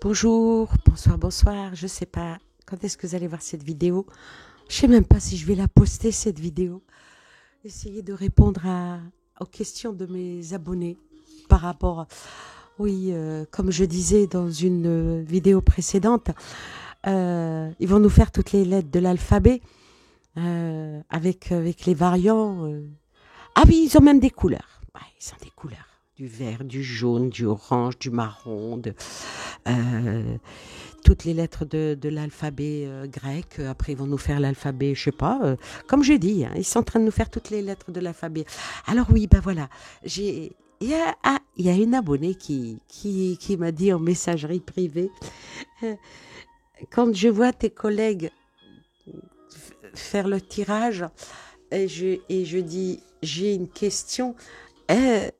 Bonjour, bonsoir, bonsoir. Je sais pas quand est-ce que vous allez voir cette vidéo. Je sais même pas si je vais la poster cette vidéo. Essayez de répondre aux questions de mes abonnés par rapport, oui, comme je disais dans une vidéo précédente, ils vont nous faire toutes les lettres de l'alphabet avec les variants. Ah oui, ils ont même des couleurs. Ouais, ils ont des couleurs. Du vert, du jaune, du orange, du marron, euh, toutes les lettres de l'alphabet grec. Après, ils vont nous faire l'alphabet, je sais pas. Comme je dis, hein, ils sont en train de nous faire toutes les lettres de l'alphabet. Alors oui, ben voilà. Il y a une abonnée qui m'a dit en messagerie privée, euh, quand je vois tes collègues faire le tirage, et je dis, j'ai une question, elle,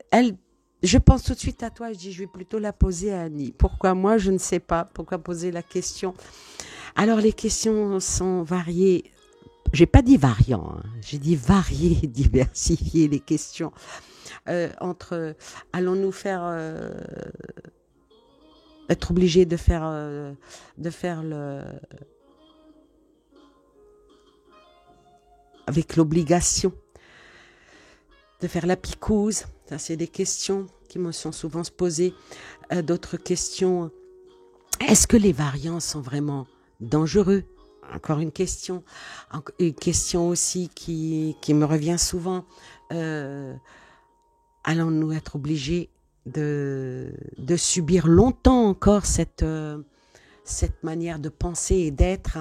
je pense tout de suite à toi, je dis, je vais plutôt la poser à Annie. Pourquoi moi, je ne sais pas. Pourquoi poser la question? Alors, les questions sont variées. J'ai pas dit variant, hein. J'ai dit variées, diversifiées les questions. Entre, allons-nous faire, être obligés de faire avec l'obligation de faire la picouse. Ça, c'est des questions qui me sont souvent posées. D'autres questions. Est-ce que les variants sont vraiment dangereux? Encore une question. Une question aussi qui me revient souvent. Euh, Allons-nous être obligés de subir longtemps encore cette manière de penser et d'être?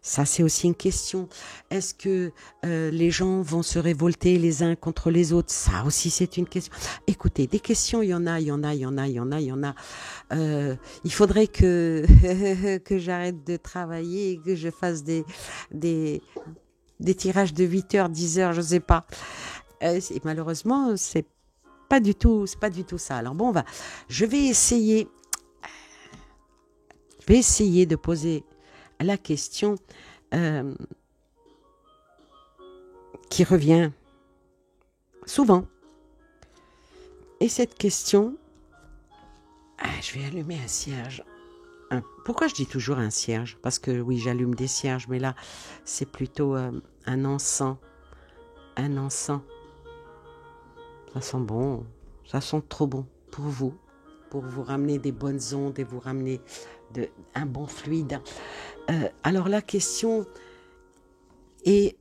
Ça, c'est aussi une question. Est-ce que les gens vont se révolter les uns contre les autres? Ça aussi, c'est une question. Écoutez, des questions, il y en a, il y en a, il y en a, il y en a, il y en a. Il faudrait que, que j'arrête de travailler et que je fasse des, des tirages de 8 heures, 10 heures, je ne sais pas. Malheureusement, c'est pas du tout ça. Alors bon, je vais essayer de poser la question qui revient souvent. Et cette question, je vais allumer un cierge. Pourquoi je dis toujours un cierge? Parce que oui, j'allume des cierges, mais là, c'est plutôt un encens. Un encens. Ça sent bon. Ça sent trop bon pour vous ramener des bonnes ondes et vous ramener un bon fluide. Alors la question est,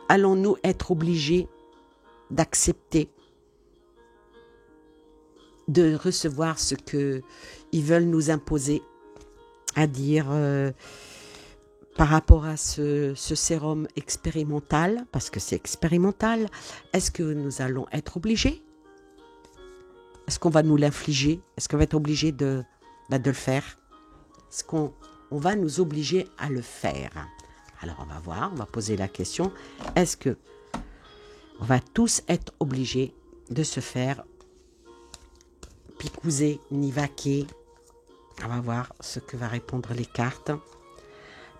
allons-nous être obligés d'accepter de recevoir ce qu'ils veulent nous imposer, à dire par rapport à ce sérum expérimental, parce que c'est expérimental, est-ce que nous allons être obligés? Est-ce qu'on va nous l'infliger? Est-ce qu'on va être obligé de le faire? Est-ce qu'on va nous obliger à le faire? Alors on va voir, on va poser la question, est-ce que on va tous être obligés de se faire picouser, nivaquer? On va voir ce que va répondre les cartes.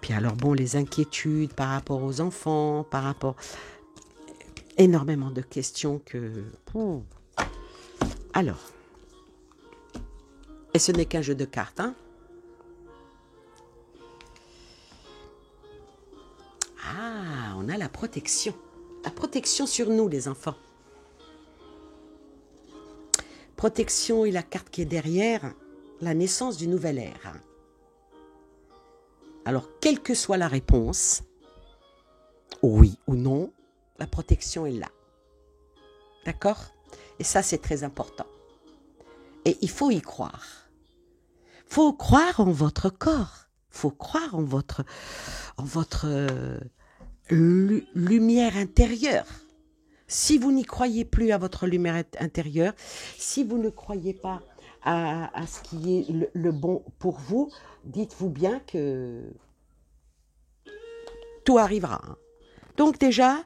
Puis alors bon, les inquiétudes par rapport aux enfants, par rapport... Énormément de questions que... Alors, et ce n'est qu'un jeu de cartes, hein? Ah, on a la protection. La protection sur nous, les enfants. Protection et la carte qui est derrière, la naissance d'une nouvelle ère. Alors, quelle que soit la réponse, oui ou non, la protection est là. D'accord? Et ça, c'est très important. Et il faut y croire. Il faut croire en votre corps. Il faut croire en votre lumière intérieure. Si vous n'y croyez plus à votre lumière intérieure, si vous ne croyez pas à ce qui est le bon pour vous, dites-vous bien que tout arrivera. Donc déjà,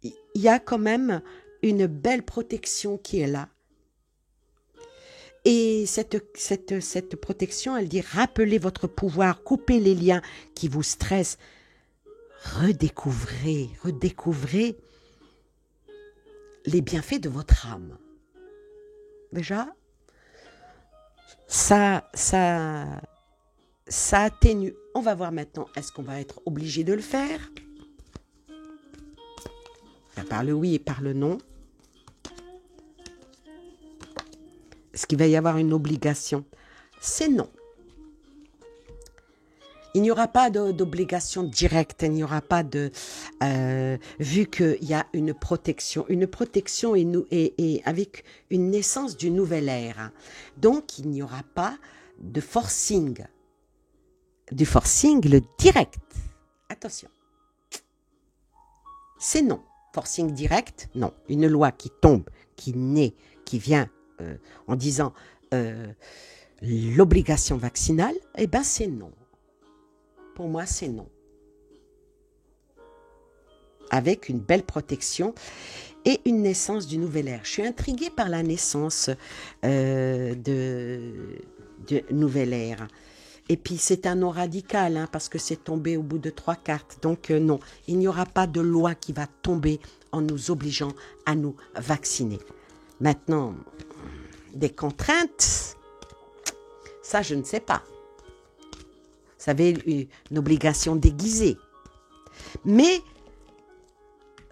il y a quand même une belle protection qui est là. Et cette protection, elle dit, rappelez votre pouvoir, coupez les liens qui vous stressent, redécouvrez les bienfaits de votre âme. Déjà, ça atténue. On va voir maintenant, est-ce qu'on va être obligé de le faire? Par le oui et par le non. Est-ce qu'il va y avoir une obligation? C'est non. Il n'y aura pas d'obligation directe, il n'y aura pas de... vu qu'il y a une protection est avec une naissance d'une nouvelle ère. Donc, il n'y aura pas de forcing. Du forcing, le direct. Attention. C'est non. Forcing direct, non. Une loi qui tombe, qui naît, qui vient en disant l'obligation vaccinale, eh bien, c'est non. Pour moi, c'est non. Avec une belle protection et une naissance d'une nouvelle ère. Je suis intriguée par la naissance de nouvelle ère. Et puis, c'est un non radical, hein, parce que c'est tombé au bout de 3 cartes. Donc, non, il n'y aura pas de loi qui va tomber en nous obligeant à nous vacciner. Maintenant, des contraintes, ça, je ne sais pas. Vous savez, une obligation déguisée. Mais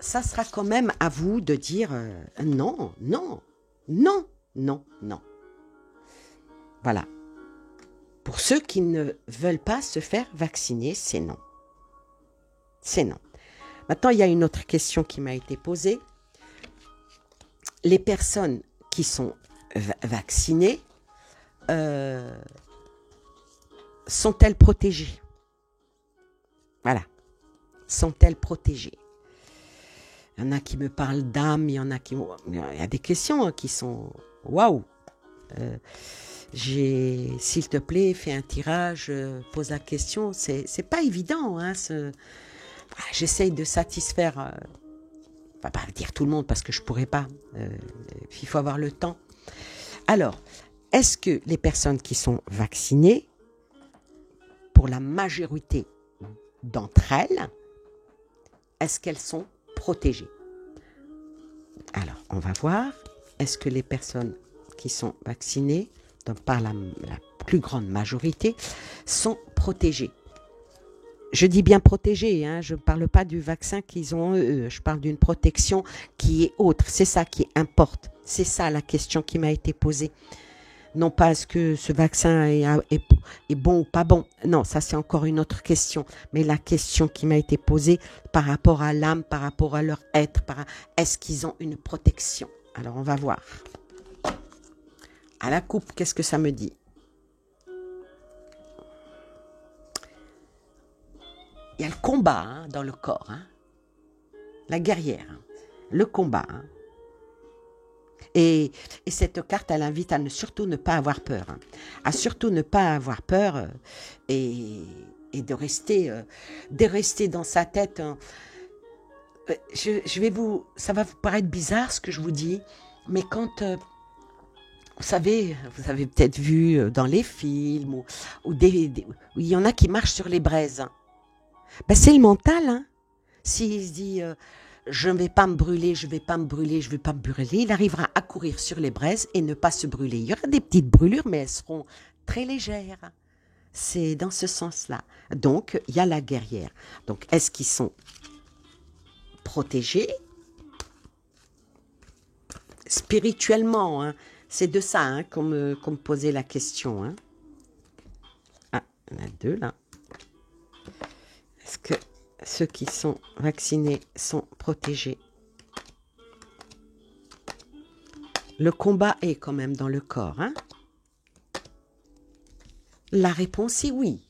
ça sera quand même à vous de dire non, non, non, non, non. Voilà. Pour ceux qui ne veulent pas se faire vacciner, c'est non. C'est non. Maintenant, il y a une autre question qui m'a été posée. Les personnes qui sont vaccinées, sont-elles protégées? Voilà. Sont-elles protégées? Il y en a qui me parlent d'âme, il y en a qui... Il y a des questions qui sont... Waouh! S'il te plaît, fais un tirage, pose la question. C'est pas évident. Hein, j'essaye de satisfaire... on va pas dire tout le monde parce que je pourrais pas. Il faut avoir le temps. Alors, est-ce que les personnes qui sont vaccinées, pour la majorité d'entre elles, est-ce qu'elles sont protégées? Alors, on va voir. Est-ce que les personnes qui sont vaccinées, donc par la plus grande majorité, sont protégées? Je dis bien protégées, hein, je ne parle pas du vaccin qu'ils ont eux, je parle d'une protection qui est autre. C'est ça qui importe. C'est ça la question qui m'a été posée. Non pas est-ce que ce vaccin est bon ou pas bon. Non, ça c'est encore une autre question. Mais la question qui m'a été posée par rapport à l'âme, par rapport à leur être, est-ce qu'ils ont une protection? Alors on va voir. À la coupe, qu'est-ce que ça me dit? Il y a le combat hein, dans le corps. Hein. La guerrière. Hein. Le combat. Hein. Et cette carte, elle invite à surtout ne pas avoir peur. Hein. À surtout ne pas avoir peur et de rester dans sa tête. Hein. Ça va vous paraître bizarre ce que je vous dis, mais quand... vous avez peut-être vu dans les films où il y en a qui marchent sur les braises. Ben, c'est le mental. Hein. S'il se dit je ne vais pas me brûler, je ne vais pas me brûler, je ne vais pas me brûler, il arrivera à courir sur les braises et ne pas se brûler. Il y aura des petites brûlures, mais elles seront très légères. C'est dans ce sens-là. Donc, il y a la guerrière. Donc, est-ce qu'ils sont protégés spirituellement, hein? C'est de ça hein, qu'on me posait la question. Hein. Ah, il y en a deux là. Est-ce que ceux qui sont vaccinés sont protégés? Le combat est quand même dans le corps. Hein. La réponse est oui.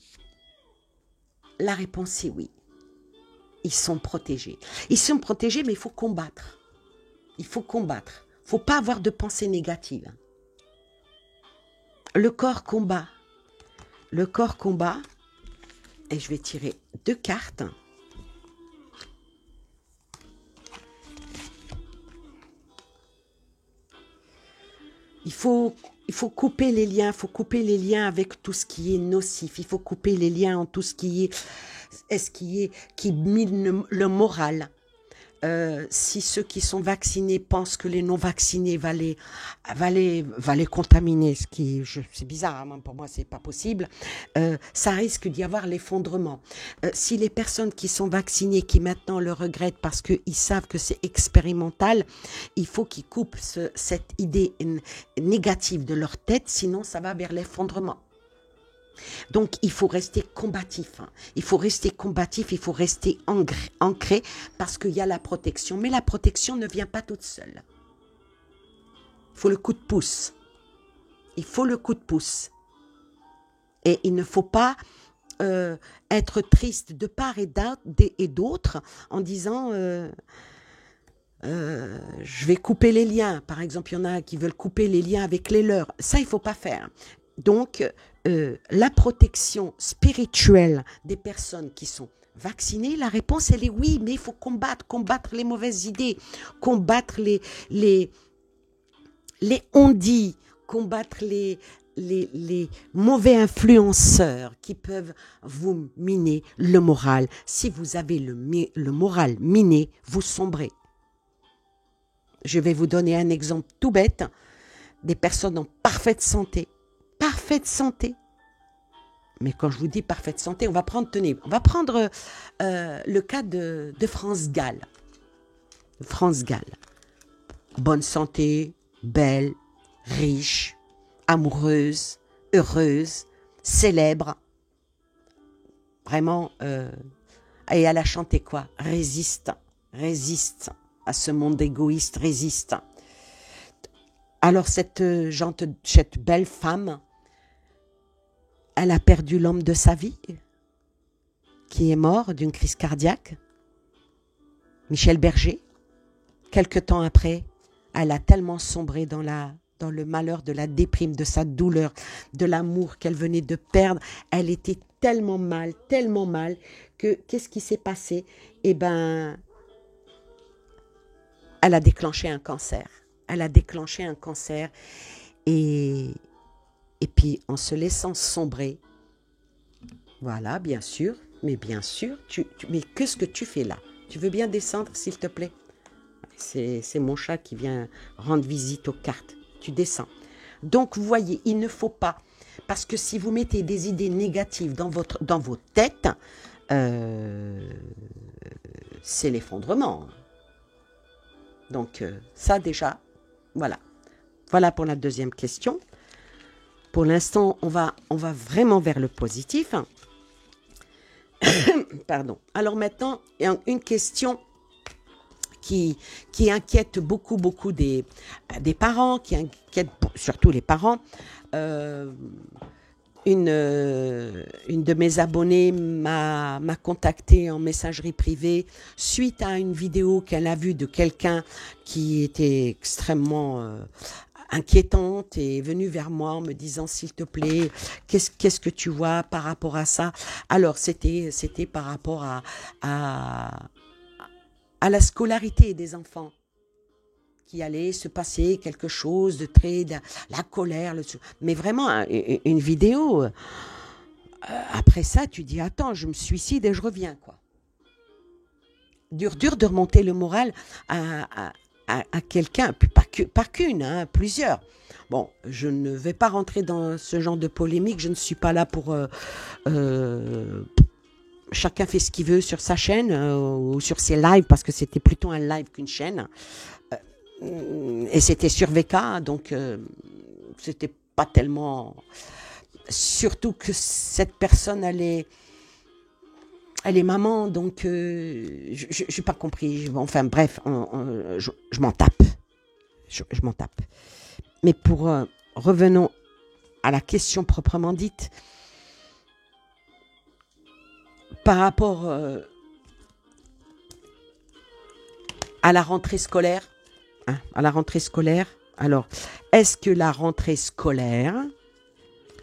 La réponse est oui. Ils sont protégés. Ils sont protégés, mais il faut combattre. Il faut combattre. Il ne faut pas avoir de pensée négative. Le corps combat. Le corps combat. Et je vais tirer 2 cartes. Il faut couper les liens. Il faut couper les liens avec tout ce qui est nocif. Il faut couper les liens en tout ce qui mine le moral. si ceux qui sont vaccinés pensent que les non-vaccinés va les contaminer, ce qui, c'est bizarre, hein, pour moi c'est pas possible, ça risque d'y avoir l'effondrement. Si les personnes qui sont vaccinées, qui maintenant le regrettent parce qu'ils savent que c'est expérimental, il faut qu'ils coupent cette idée négative de leur tête, sinon ça va vers l'effondrement. Donc, il faut rester combatif. Hein. Il faut rester combatif, il faut rester ancré parce qu'il y a la protection. Mais la protection ne vient pas toute seule. Il faut le coup de pouce. Il faut le coup de pouce. Et il ne faut pas être triste de part et d'autre en disant je vais couper les liens. Par exemple, il y en a qui veulent couper les liens avec les leurs. Ça, il ne faut pas faire. Donc, la protection spirituelle des personnes qui sont vaccinées, la réponse, elle est oui, mais il faut combattre les mauvaises idées, combattre les on-dit, combattre les mauvais influenceurs qui peuvent vous miner le moral. Si vous avez le moral miné, vous sombrez. Je vais vous donner un exemple tout bête, des personnes en parfaite santé, mais quand je vous dis parfaite santé, on va prendre le cas de France Gall. France Gall, bonne santé, belle, riche, amoureuse, heureuse, célèbre, vraiment, et elle a chanté quoi? Résiste à ce monde égoïste, résiste. Alors cette belle femme, elle a perdu l'homme de sa vie, qui est mort d'une crise cardiaque, Michel Berger. Quelque temps après, elle a tellement sombré dans le malheur, de la déprime, de sa douleur, de l'amour qu'elle venait de perdre. Elle était tellement mal, que qu'est-ce qui s'est passé? Eh ben, elle a déclenché un cancer. Et puis, en se laissant sombrer, voilà, bien sûr, mais qu'est-ce que tu fais là? Tu veux bien descendre, s'il te plaît? C'est mon chat qui vient rendre visite aux cartes. Tu descends. Donc, vous voyez, il ne faut pas, parce que si vous mettez des idées négatives dans vos têtes, c'est l'effondrement. Donc, ça déjà, voilà. Voilà pour la deuxième question. Pour l'instant, on va vraiment vers le positif. Pardon. Alors maintenant, une question qui inquiète beaucoup des parents, qui inquiète surtout les parents. Une de mes abonnées m'a contacté en messagerie privée suite à une vidéo qu'elle a vue de quelqu'un qui était extrêmement inquiétante et est venue vers moi en me disant s'il te plaît, qu'est-ce que tu vois par rapport à ça? Alors c'était par rapport à la scolarité des enfants, qu'il allait se passer quelque chose de la colère, mais vraiment une vidéo. Après ça, tu dis attends, je me suicide et je reviens quoi. Dur de remonter le moral à quelqu'un, pas qu'une, hein, plusieurs. Bon, je ne vais pas rentrer dans ce genre de polémique, je ne suis pas là pour... chacun fait ce qu'il veut sur sa chaîne ou sur ses lives, parce que c'était plutôt un live qu'une chaîne. Et c'était sur VK, donc c'était pas tellement... Surtout que cette personne, elle est maman, donc je n'ai pas compris. Enfin bref, je m'en tape. Je m'en tape. Mais revenons à la question proprement dite. Par rapport à la rentrée scolaire, alors, est-ce que la rentrée scolaire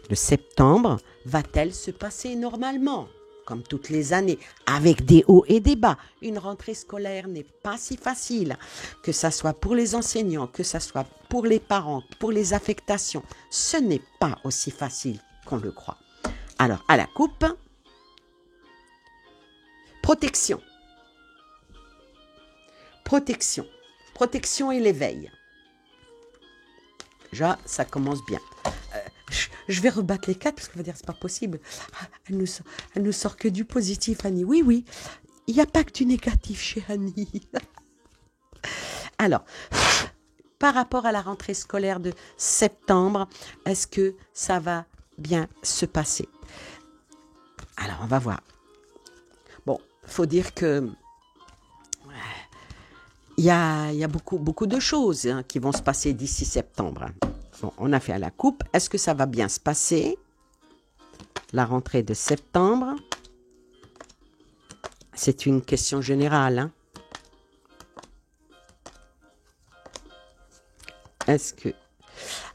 de septembre va-t-elle se passer normalement, comme toutes les années, avec des hauts et des bas? Une rentrée scolaire n'est pas si facile, que ça soit pour les enseignants, que ça soit pour les parents, pour les affectations. Ce n'est pas aussi facile qu'on le croit. Alors, à la coupe, protection. protection. Protection et l'éveil. Déjà, ça commence bien. Je vais rebattre les cartes parce qu'on va dire c'est pas possible. Elle nous sort que du positif, Annie. Oui, oui. Il n'y a pas que du négatif chez Annie. Alors, par rapport à la rentrée scolaire de septembre, est-ce que ça va bien se passer? Alors, on va voir. Bon, il faut dire que il y a beaucoup de choses qui vont se passer d'ici septembre. Bon, on a fait à la coupe. Est-ce que ça va bien se passer? La rentrée de septembre. C'est une question générale. Est-ce que...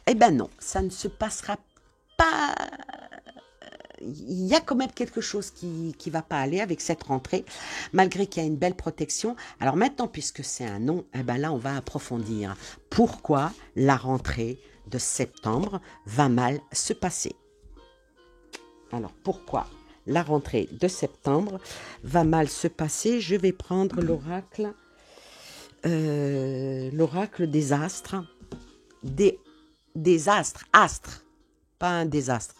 Eh ben non, ça ne se passera pas. Il y a quand même quelque chose qui va pas aller avec cette rentrée, malgré qu'il y a une belle protection. Alors maintenant, puisque c'est un non, eh ben là, on va approfondir. Pourquoi la rentrée de septembre va mal se passer? Alors, pourquoi la rentrée de septembre va mal se passer? Je vais prendre l'oracle des astres. Des astres, pas un désastre.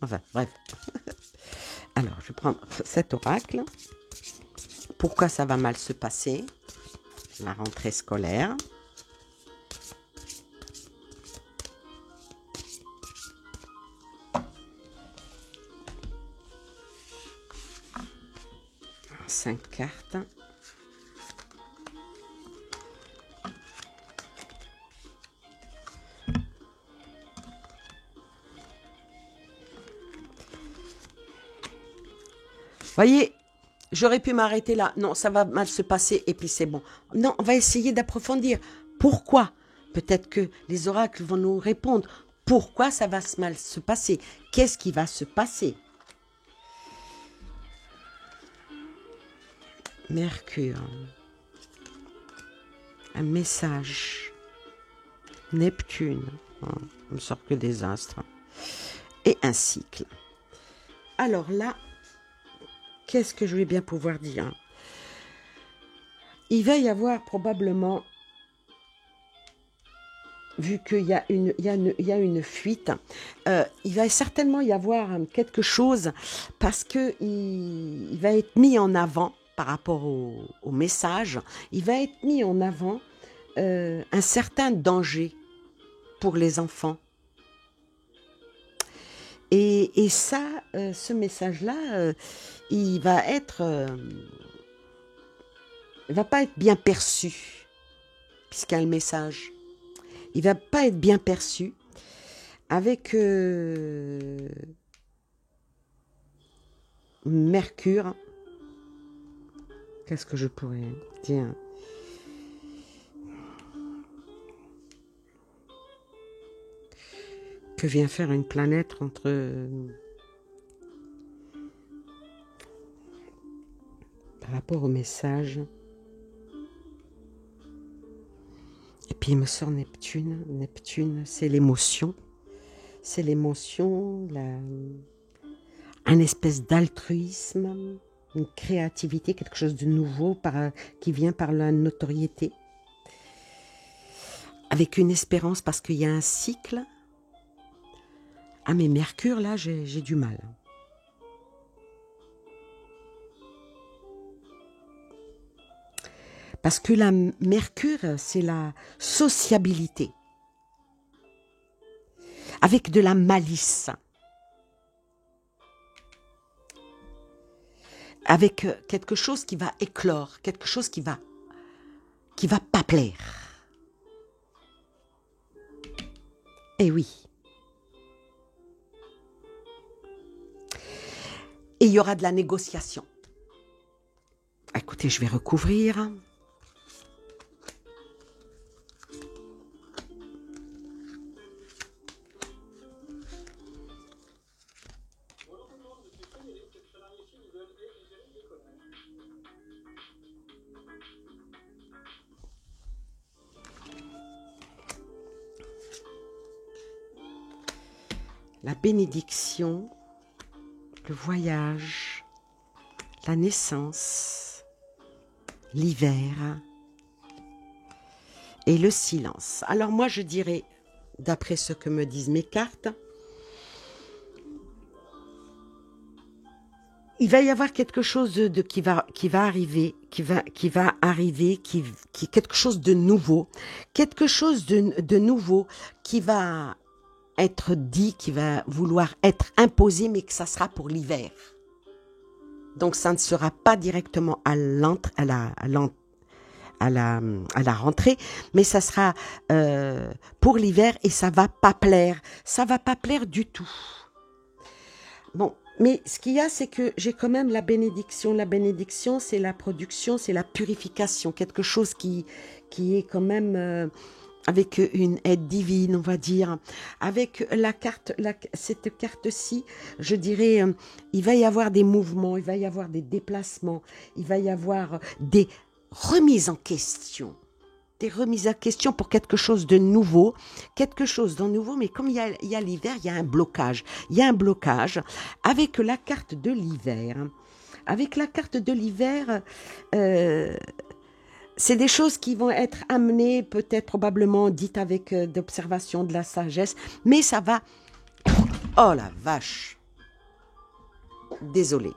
Enfin, bref. Alors, je vais prendre cet oracle. Pourquoi ça va mal se passer? La rentrée scolaire. Alors, 5 cartes. Voyez, j'aurais pu m'arrêter là. Non, ça va mal se passer et puis c'est bon. Non, on va essayer d'approfondir. Pourquoi? Peut-être que les oracles vont nous répondre. Pourquoi ça va mal se passer? Qu'est-ce qui va se passer? Mercure. Un message. Neptune. On ne sort que des astres. Et un cycle. Alors là, qu'est-ce que je vais bien pouvoir dire? Il va y avoir probablement, vu qu'il y a une fuite, il va certainement y avoir quelque chose parce qu'il va être mis en avant par rapport au message. Il va être mis en avant un certain danger pour les enfants. Et ça, ce message-là, il va pas être bien perçu, puisqu'il y a le message. Il va pas être bien perçu avec Mercure. Qu'est-ce que je pourrais dire? Que vient faire une planète par rapport au message? Et puis il me sort Neptune. Neptune, c'est l'émotion. C'est l'émotion, un espèce d'altruisme, une créativité, quelque chose de nouveau qui vient par la notoriété. Avec une espérance parce qu'il y a un cycle. Ah mais Mercure, là, j'ai du mal. Parce que la Mercure, c'est la sociabilité. Avec de la malice. Avec quelque chose qui va éclore, quelque chose qui va pas plaire. Eh oui. Et il y aura de la négociation. Écoutez, je vais recouvrir. La bénédiction, le voyage, la naissance, l'hiver, et le silence. Alors moi, je dirais, d'après ce que me disent mes cartes, il va y avoir quelque chose qui va arriver, qui va arriver, qui quelque chose de nouveau, quelque chose de nouveau qui va être dit, qui va vouloir être imposé, mais que ça sera pour l'hiver. Donc ça ne sera pas directement à la rentrée, mais ça sera pour l'hiver et ça va pas plaire. Ça va pas plaire du tout. Bon, mais ce qu'il y a, c'est que j'ai quand même la bénédiction. La bénédiction, c'est la production, c'est la purification. Quelque chose qui est quand même avec une aide divine, on va dire. Avec la carte, cette carte-ci, je dirais, il va y avoir des mouvements, il va y avoir des déplacements, il va y avoir des remises en question. Des remises en question pour quelque chose de nouveau, mais comme il y a l'hiver, il y a un blocage. Il y a un blocage avec la carte de l'hiver. Avec la carte de l'hiver, c'est des choses qui vont être amenées, peut-être probablement dites avec d'observation, de la sagesse, mais ça va... Oh la vache! Désolé,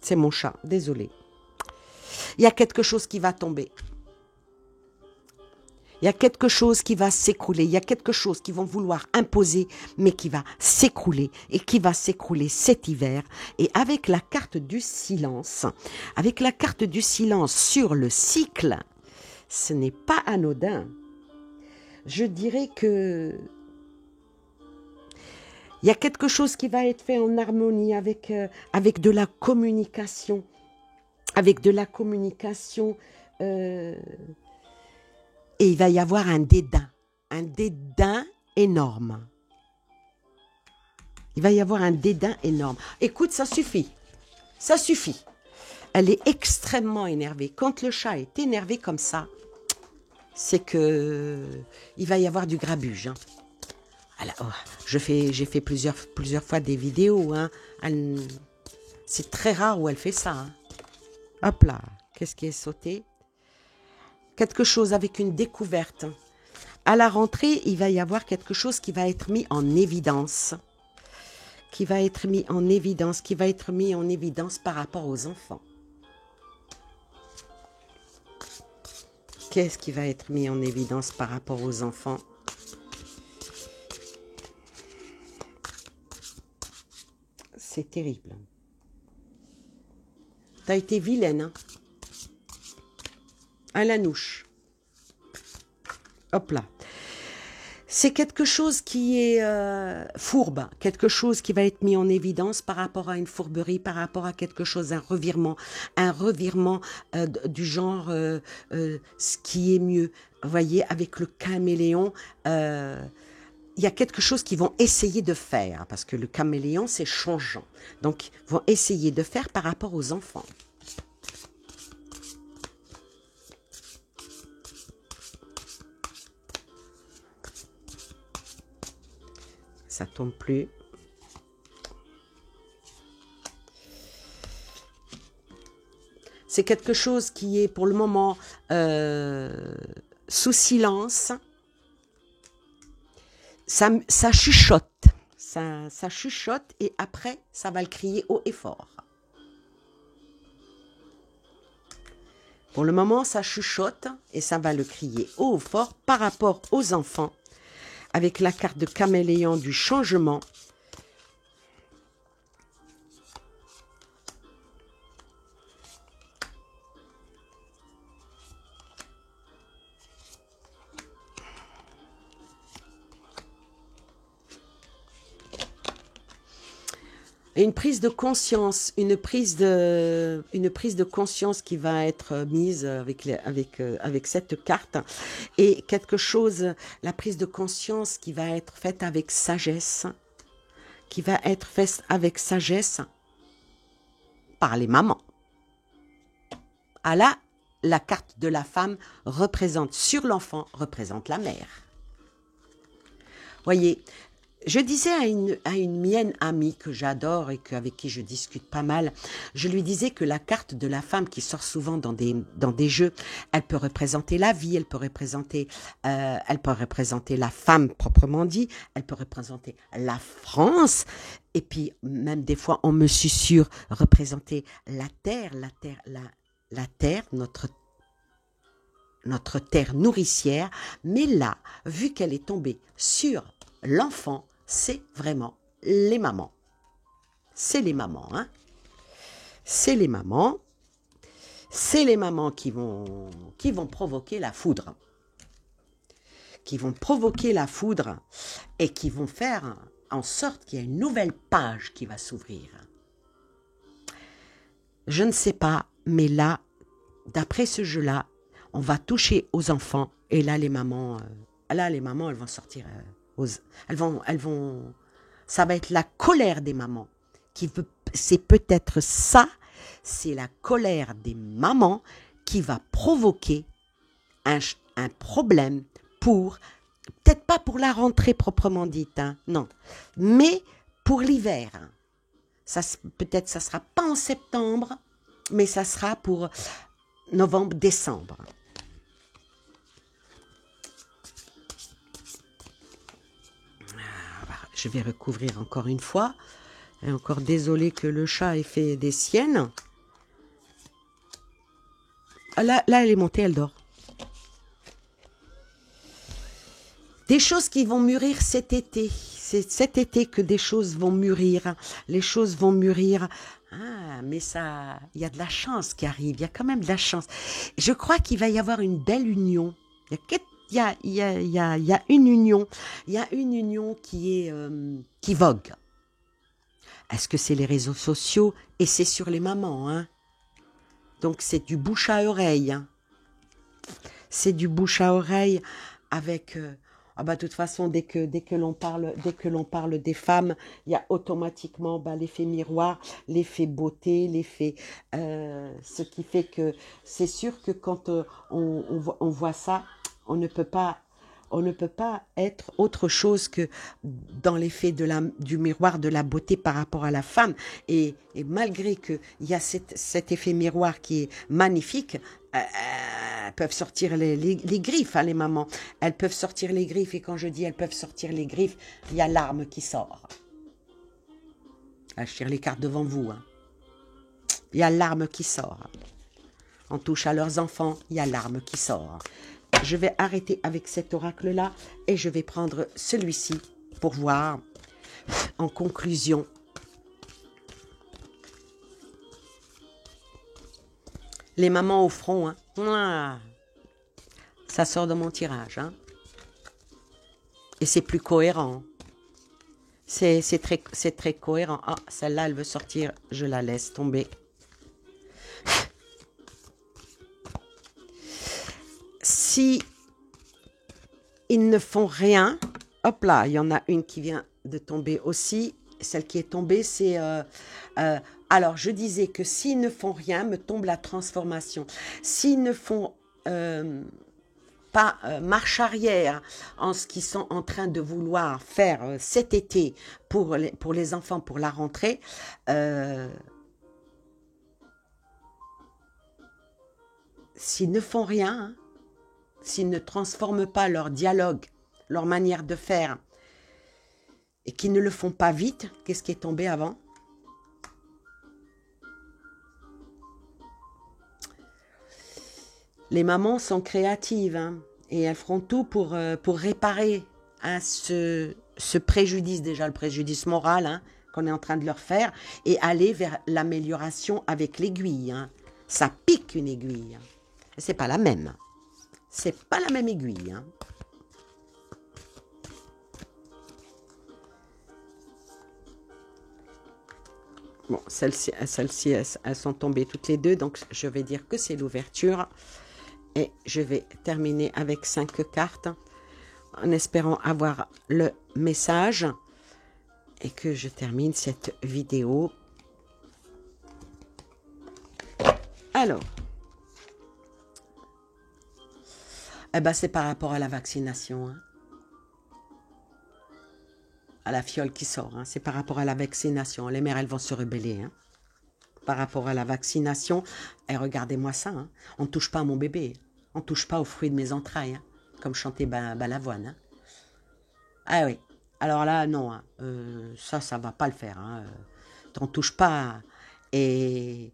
c'est mon chat, désolé. Il y a quelque chose qui va tomber. Il y a quelque chose qui va s'écrouler, il y a quelque chose qui vont vouloir imposer, mais qui va s'écrouler et qui va s'écrouler cet hiver. Et avec la carte du silence sur le cycle, ce n'est pas anodin. Je dirais que il y a quelque chose qui va être fait en harmonie avec de la communication, et il va y avoir un dédain énorme. Il va y avoir un dédain énorme. Écoute, ça suffit. Elle est extrêmement énervée. Quand le chat est énervé comme ça, c'est que il va y avoir du grabuge. Hein. Alors, j'ai fait plusieurs fois des vidéos. Hein. C'est très rare où elle fait ça. Hein. Hop là, qu'est-ce qui est sauté? Quelque chose avec une découverte. À la rentrée, il va y avoir quelque chose qui va être mis en évidence. Qui va être mis en évidence par rapport aux enfants. Qu'est-ce qui va être mis en évidence par rapport aux enfants? C'est terrible. T'as été vilaine, hein? À la nouche. Hop là. C'est quelque chose qui est fourbe, quelque chose qui va être mis en évidence par rapport à une fourberie, par rapport à quelque chose, un revirement du genre ce qui est mieux. Vous voyez, avec le caméléon, il y a quelque chose qu'ils vont essayer de faire, parce que le caméléon, c'est changeant. Donc, ils vont essayer de faire par rapport aux enfants. Ça tombe plus. C'est quelque chose qui est pour le moment sous silence. Ça chuchote. Ça chuchote et après, ça va le crier haut et fort. Pour le moment, ça chuchote et ça va le crier haut et fort par rapport aux enfants. Avec la carte de caméléon du changement. Et une prise de conscience, une prise de conscience qui va être mise avec cette carte, et quelque chose, la prise de conscience qui va être faite avec sagesse, par les mamans. Ah là, la carte de la femme représente sur l'enfant, représente la mère. Voyez, Je disais à une mienne amie que j'adore et avec qui je discute pas mal, je lui disais que la carte de la femme qui sort souvent dans des jeux, elle peut représenter la vie, elle peut représenter la femme proprement dit, elle peut représenter la France, et puis même des fois on me susurre représenter la terre, notre terre nourricière, mais là, vu qu'elle est tombée sur l'enfant, c'est vraiment les mamans. C'est les mamans, hein. C'est les mamans. C'est les mamans qui vont provoquer la foudre. Qui vont provoquer la foudre et qui vont faire en sorte qu'il y a une nouvelle page qui va s'ouvrir. Je ne sais pas, mais là, d'après ce jeu-là, on va toucher aux enfants et là, les mamans, elles vont sortir. Elles vont, ça va être la colère des mamans c'est peut-être ça, c'est la colère des mamans qui va provoquer un problème peut-être pas pour la rentrée proprement dite, hein, non, mais pour l'hiver. Peut-être ça sera pas en septembre, mais ça sera pour novembre, décembre. Je vais recouvrir encore une fois. Et encore désolé que le chat ait fait des siennes. Là, elle est montée, elle dort. Des choses qui vont mûrir cet été. C'est cet été que des choses vont mûrir. Les choses vont mûrir. Ah, mais ça, il y a de la chance qui arrive. Il y a quand même de la chance. Je crois qu'il va y avoir une belle union. Il y a une union. Il y a une union qui vogue. Est-ce que c'est les réseaux sociaux? Et c'est sur les mamans, hein. Donc c'est du bouche à oreille. Hein. C'est du bouche à oreille avec. De toute façon, dès que l'on parle des femmes, il y a automatiquement l'effet miroir, l'effet beauté, l'effet. Ce qui fait que c'est sûr que quand on voit ça, on ne peut pas être autre chose que dans l'effet du miroir de la beauté par rapport à la femme. Et malgré qu'il y a cet effet miroir qui est magnifique, elles peuvent sortir les griffes, hein, les mamans. Elles peuvent sortir les griffes. Et quand je dis elles peuvent sortir les griffes, il y a l'arme qui sort. Je tire les cartes devant vous. Hein. Il y a l'arme qui sort. On touche à leurs enfants, il y a l'arme qui sort. Je vais arrêter avec cet oracle-là et je vais prendre celui-ci pour voir en conclusion. Les mamans au front, hein. Ça sort de mon tirage. Hein. Et c'est plus cohérent. C'est très cohérent. Ah, celle-là, elle veut sortir. Je la laisse tomber. Si ils ne font rien, hop là, il y en a une qui vient de tomber aussi. Celle qui est tombée, c'est... alors, je disais que s'ils ne font rien, me tombe la transformation. S'ils ne font pas marche arrière en ce qu'ils sont en train de vouloir faire cet été pour les enfants, pour la rentrée, s'ils ne font rien... Hein, s'ils ne transforment pas leur dialogue, leur manière de faire, et qu'ils ne le font pas vite, qu'est-ce qui est tombé avant? Les mamans sont créatives, hein, et elles feront tout pour réparer hein, ce préjudice, déjà le préjudice moral hein, qu'on est en train de leur faire, et aller vers l'amélioration avec l'aiguille. Hein. Ça pique une aiguille. Hein. C'est pas la même. C'est pas la même aiguille. Hein. Bon, celles-ci, elles sont tombées toutes les deux, donc je vais dire que c'est l'ouverture. Et je vais terminer avec 5 cartes, en espérant avoir le message. Et que je termine cette vidéo. Alors. Eh ben, c'est par rapport à la vaccination. Hein. à la fiole qui sort. Hein. C'est par rapport à la vaccination. Les mères, elles vont se rebeller. Hein. Par rapport à la vaccination, et regardez-moi ça. Hein. On ne touche pas à mon bébé. On ne touche pas aux fruits de mes entrailles. Hein. Comme chantait Balavoine. Hein. Ah oui. Alors là, non. Hein. Ça ne va pas le faire. Hein. On ne touche pas. Et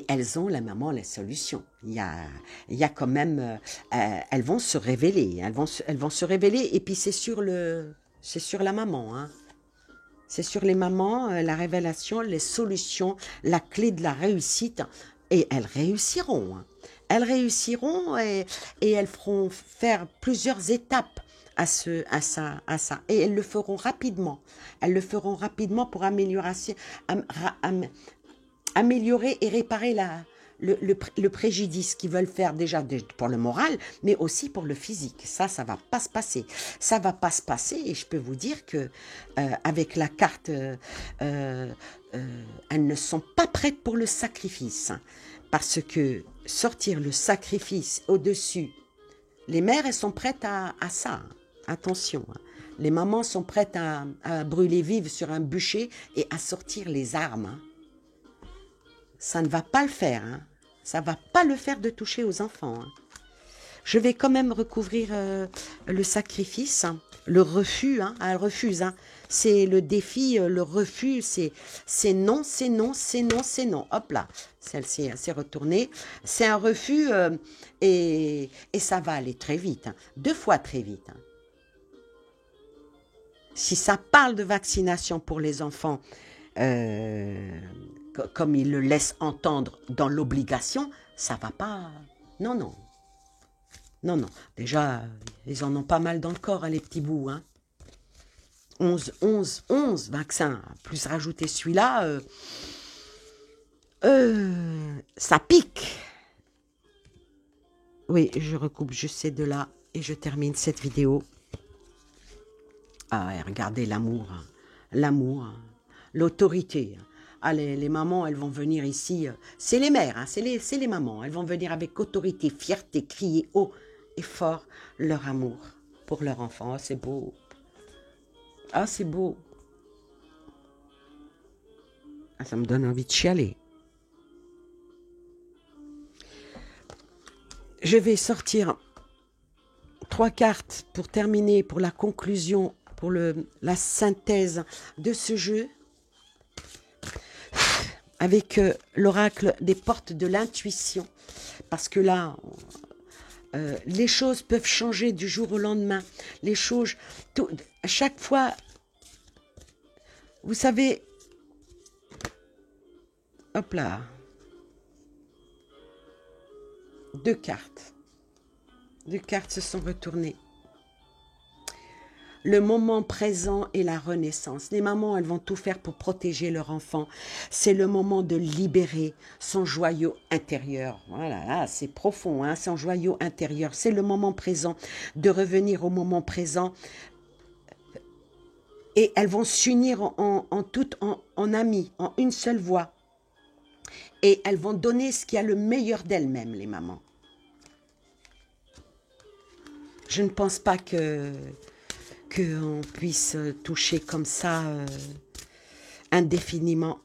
elles ont, la maman, les solutions. Il y a quand même... elles vont se révéler. Elles vont se révéler. Et puis c'est sur la maman. Hein. C'est sur les mamans, la révélation, les solutions, la clé de la réussite. Et elles réussiront. Hein. Elles réussiront et elles feront faire plusieurs étapes à ça. Et elles le feront rapidement. Elles le feront rapidement pour améliorer et réparer le préjudice qu'ils veulent faire déjà pour le moral, mais aussi pour le physique. Ça va pas se passer. Ça va pas se passer et je peux vous dire que avec la carte, elles ne sont pas prêtes pour le sacrifice. Hein, parce que sortir le sacrifice au-dessus, les mères, elles sont prêtes à ça. Hein. Attention. Hein. Les mamans sont prêtes à brûler vives sur un bûcher et à sortir les armes. Hein. Ça ne va pas le faire. Hein. Ça ne va pas le faire de toucher aux enfants. Hein. Je vais quand même recouvrir le sacrifice, hein, le refus. Hein. Elle refuse. Hein. C'est le défi, le refus. C'est non, c'est non, c'est non, c'est non. Hop là, celle-ci s'est retournée. C'est un refus et ça va aller très vite. Hein. 2 fois très vite. Hein. Si ça parle de vaccination pour les enfants, comme ils le laissent entendre dans l'obligation, ça va pas. Non, non. Non, non. Déjà, ils en ont pas mal dans le corps, hein, les petits bouts. Hein. 11 vaccins. Plus rajouter celui-là, ça pique. Oui, je recoupe juste ces deux-là et je termine cette vidéo. Ah ouais, regardez l'amour. Hein. L'amour. Hein. L'autorité. Ah, les mamans, elles vont venir ici. C'est les mères, hein, c'est les mamans. Elles vont venir avec autorité, fierté, crier haut et fort leur amour pour leur enfant. Oh, c'est beau. Ah, c'est beau. Ah, ça me donne envie de chialer. Je vais sortir 3 cartes pour terminer, pour la conclusion, pour la synthèse de ce jeu. Avec l'oracle des portes de l'intuition. Parce que là, les choses peuvent changer du jour au lendemain. Les choses, à chaque fois, vous savez, hop là, 2 cartes. 2 cartes se sont retournées. Le moment présent et la renaissance. Les mamans, elles vont tout faire pour protéger leur enfant. C'est le moment de libérer son joyau intérieur. Voilà, là, c'est profond, hein, son joyau intérieur. C'est le moment présent, de revenir au moment présent. Et elles vont s'unir en amis, en une seule voix. Et elles vont donner ce qu'il y a le meilleur d'elles-mêmes, les mamans. Je ne pense pas qu'on puisse toucher comme ça indéfiniment.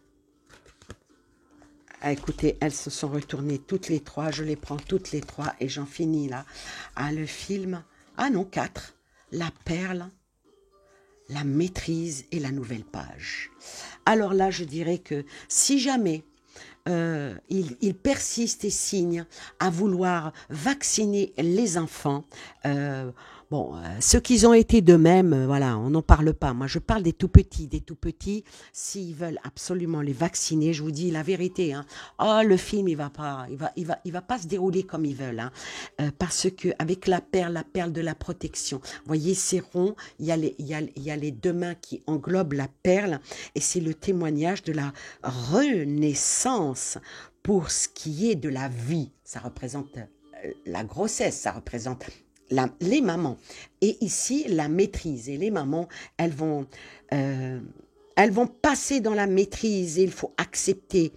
Ah, écoutez, elles se sont retournées toutes les 3. Je les prends toutes les 3 et j'en finis là. Ah, le film. Ah non, 4. La perle, la maîtrise et la nouvelle page. Alors là, je dirais que si jamais il persiste et signe à vouloir vacciner les enfants, ceux qui ont été d'eux-mêmes, voilà, on n'en parle pas. Moi, je parle des tout petits, s'ils veulent absolument les vacciner, je vous dis la vérité, hein. Oh, le film, il va pas se dérouler comme ils veulent, hein. Parce que avec la perle de la protection, vous voyez, c'est rond, il y a les 2 mains qui englobent la perle, et c'est le témoignage de la renaissance pour ce qui est de la vie. Ça représente la grossesse, ça représente les mamans. Et ici, la maîtrise. Et les mamans, elles vont passer dans la maîtrise. Et il faut accepter.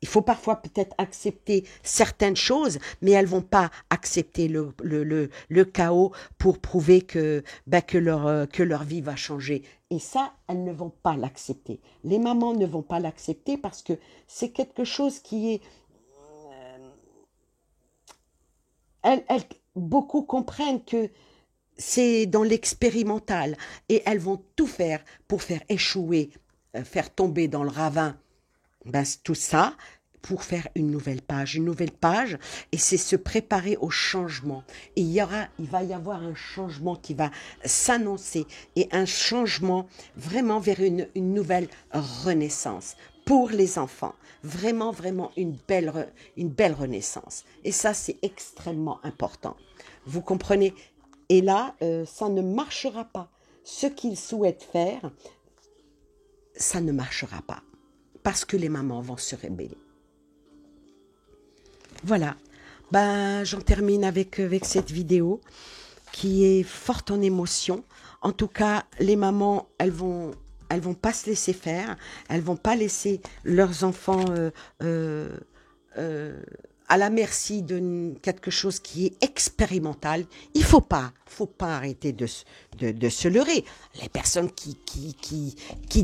il faut parfois peut-être accepter certaines choses, mais elles vont pas accepter le chaos pour prouver que leur vie va changer. Et ça, elles ne vont pas l'accepter. Les mamans ne vont pas l'accepter parce que c'est quelque chose qui est... Beaucoup comprennent que c'est dans l'expérimental et elles vont tout faire pour faire échouer, faire tomber dans le ravin tout ça pour faire une nouvelle page, et c'est se préparer au changement. Et il va y avoir un changement qui va s'annoncer, et un changement vraiment vers une nouvelle renaissance pour les enfants. Vraiment, vraiment une belle renaissance. Et ça, c'est extrêmement important. Vous comprenez? Et là, ça ne marchera pas. Ce qu'ils souhaitent faire, ça ne marchera pas. Parce que les mamans vont se rébeller. Voilà. J'en termine avec cette vidéo qui est forte en émotion. En tout cas, les mamans, elles vont pas se laisser faire. Elles vont pas laisser leurs enfants à la merci de quelque chose qui est expérimental. Il faut pas arrêter de se leurrer. Les personnes qui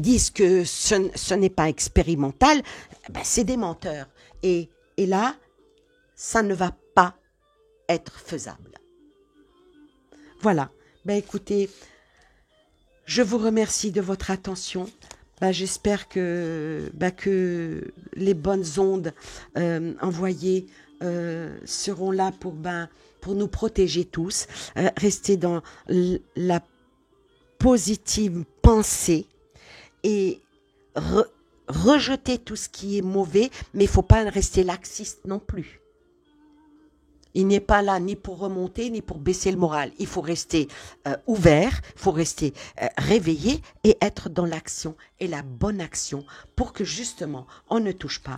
disent que ce n'est pas expérimental, c'est des menteurs. Et là, ça ne va pas être faisable. Voilà. Écoutez, je vous remercie de votre attention. J'espère que les bonnes ondes envoyées seront là pour nous protéger tous. Rester dans la positive pensée et rejeter tout ce qui est mauvais, mais il ne faut pas rester laxiste non plus. Il n'est pas là ni pour remonter, ni pour baisser le moral. Il faut rester ouvert, il faut rester réveillé et être dans l'action et la bonne action pour que justement on ne touche pas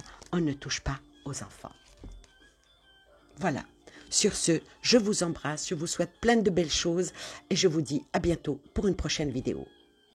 aux enfants. Voilà. Sur ce, je vous embrasse, je vous souhaite plein de belles choses et je vous dis à bientôt pour une prochaine vidéo.